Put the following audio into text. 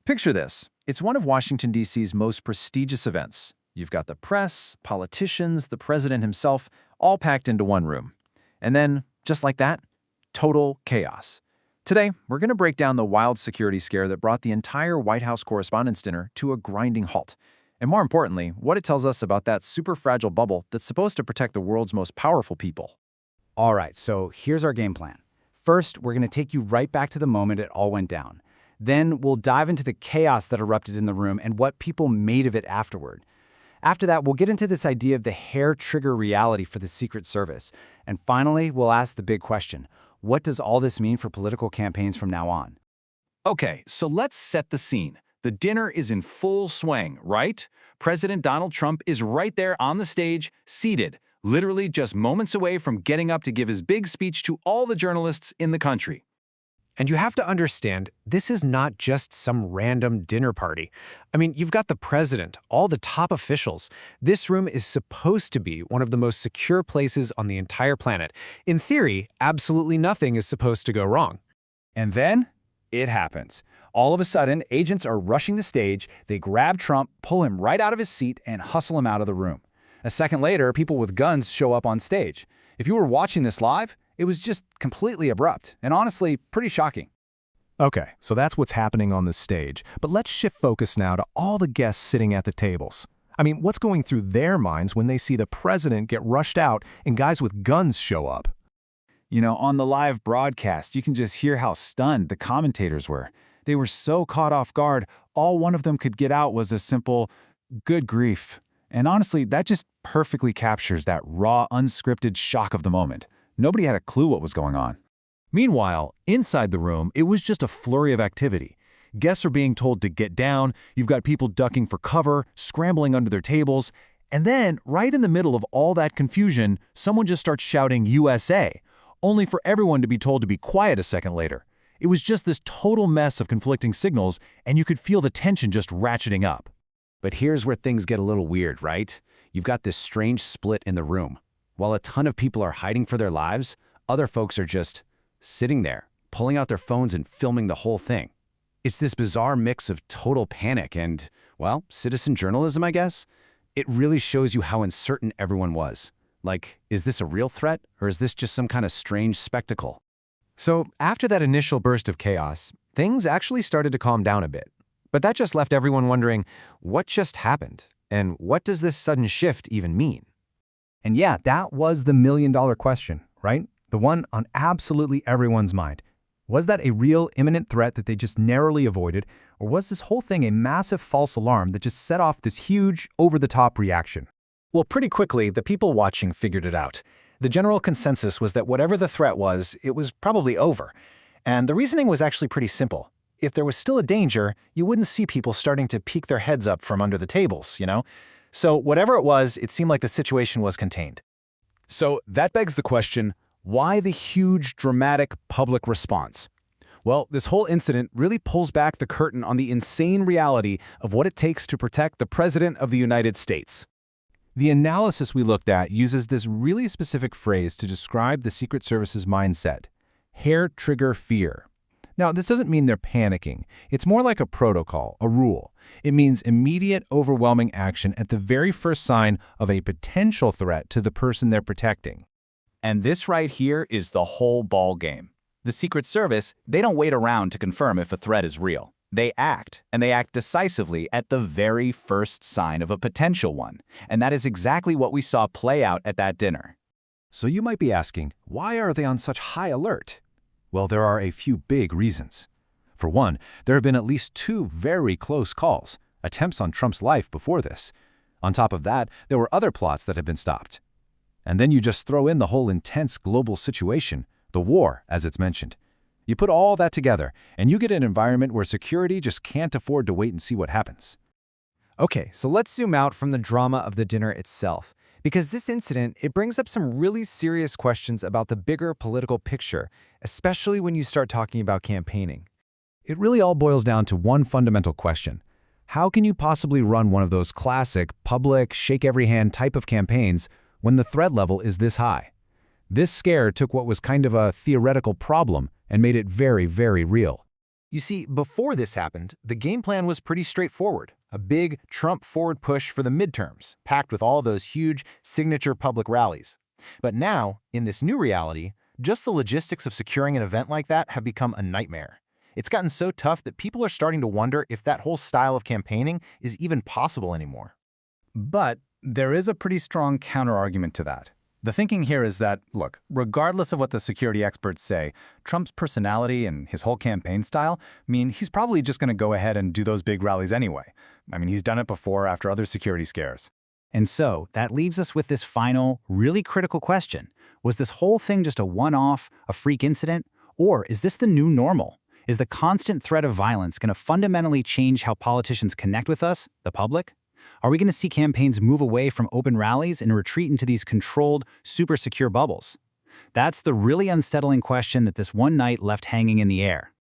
Picture this. It's one of Washington, D.C.'s most prestigious events. You've got the press, politicians, the president himself, all packed into one room. And then, just like that, total chaos. Today, we're going to break down the wild security scare that brought the entire White House Correspondents Dinner to a grinding halt. And more importantly, what it tells us about that super fragile bubble that's supposed to protect the world's most powerful people. All right, so here's our game plan. First, we're going to take you right back to the moment it all went down. Then we'll dive into the chaos that erupted in the room and what people made of it afterward. After that, we'll get into this idea of the hair-trigger reality for the Secret Service. And finally, we'll ask the big question: what does all this mean for political campaigns from now on? Okay, so let's set the scene. The dinner is in full swing, right? President Donald Trump is right there on the stage, seated, literally just moments away from getting up to give his big speech to all the journalists in the country. And you have to understand, this is not just some random dinner party. I mean, you've got the president, all the top officials. This room is supposed to be one of the most secure places on the entire planet. In theory, absolutely nothing is supposed to go wrong. And then it happens. All of a sudden, agents are rushing the stage, they grab Trump, pull him right out of his seat, and hustle him out of the room. A second later, people with guns show up on stage. If you were watching this live, it was just completely abrupt, and honestly, pretty shocking. Okay, so that's what's happening on the stage, but let's shift focus now to all the guests sitting at the tables. I mean, what's going through their minds when they see the president get rushed out and guys with guns show up? You know, on the live broadcast, you can just hear how stunned the commentators were. They were so caught off guard, all one of them could get out was a simple, "good grief." And honestly, that just perfectly captures that raw, unscripted shock of the moment. Nobody had a clue what was going on. Meanwhile, inside the room, it was just a flurry of activity. Guests are being told to get down, you've got people ducking for cover, scrambling under their tables, and then, right in the middle of all that confusion, someone just starts shouting USA, only for everyone to be told to be quiet a second later. It was just this total mess of conflicting signals, and you could feel the tension just ratcheting up. But here's where things get a little weird, right? You've got this strange split in the room. While a ton of people are hiding for their lives, other folks are just sitting there, pulling out their phones and filming the whole thing. It's this bizarre mix of total panic and, well, citizen journalism, I guess. It really shows you how uncertain everyone was. Like, is this a real threat, or is this just some kind of strange spectacle? So after that initial burst of chaos, things actually started to calm down a bit. But that just left everyone wondering, what just happened? And what does this sudden shift even mean? And yeah, that was the million-dollar question, right? The one on absolutely everyone's mind. Was that a real imminent threat that they just narrowly avoided, or was this whole thing a massive false alarm that just set off this huge, over-the-top reaction? Well, pretty quickly, the people watching figured it out. The general consensus was that whatever the threat was, it was probably over. And the reasoning was actually pretty simple. If there was still a danger, you wouldn't see people starting to peek their heads up from under the tables, you know? So whatever it was, it seemed like the situation was contained. So that begs the question, why the huge, dramatic public response? Well, this whole incident really pulls back the curtain on the insane reality of what it takes to protect the President of the United States. The analysis we looked at uses this really specific phrase to describe the Secret Service's mindset: hair-trigger fear. Now, this doesn't mean they're panicking. It's more like a protocol, a rule. It means immediate, overwhelming action at the very first sign of a potential threat to the person they're protecting. And this right here is the whole ball game. The Secret Service, they don't wait around to confirm if a threat is real. They act, and they act decisively at the very first sign of a potential one. And that is exactly what we saw play out at that dinner. So you might be asking, why are they on such high alert? Well, there are a few big reasons. For one, there have been at least 2 very close calls, attempts on Trump's life before this. On top of that, there were other plots that have been stopped. And then you just throw in the whole intense global situation, the war, as it's mentioned. You put all that together, and you get an environment where security just can't afford to wait and see what happens. Okay, so let's zoom out from the drama of the dinner itself. Because this incident, it brings up some really serious questions about the bigger political picture, especially when you start talking about campaigning. It really all boils down to one fundamental question. How can you possibly run one of those classic, public, shake-every-hand type of campaigns when the threat level is this high? This scare took what was kind of a theoretical problem and made it very, very real. You see, before this happened, the game plan was pretty straightforward. A big Trump forward push for the midterms, packed with all those huge signature public rallies. But now, in this new reality, just the logistics of securing an event like that have become a nightmare. It's gotten so tough that people are starting to wonder if that whole style of campaigning is even possible anymore. But there is a pretty strong counterargument to that. The thinking here is that, look, regardless of what the security experts say, Trump's personality and his whole campaign style mean he's probably just going to go ahead and do those big rallies anyway. I mean, he's done it before after other security scares. And so that leaves us with this final, really critical question. Was this whole thing just a one-off, a freak incident? Or is this the new normal? Is the constant threat of violence going to fundamentally change how politicians connect with us, the public? Are we going to see campaigns move away from open rallies and retreat into these controlled, super secure bubbles? That's the really unsettling question that this one night left hanging in the air.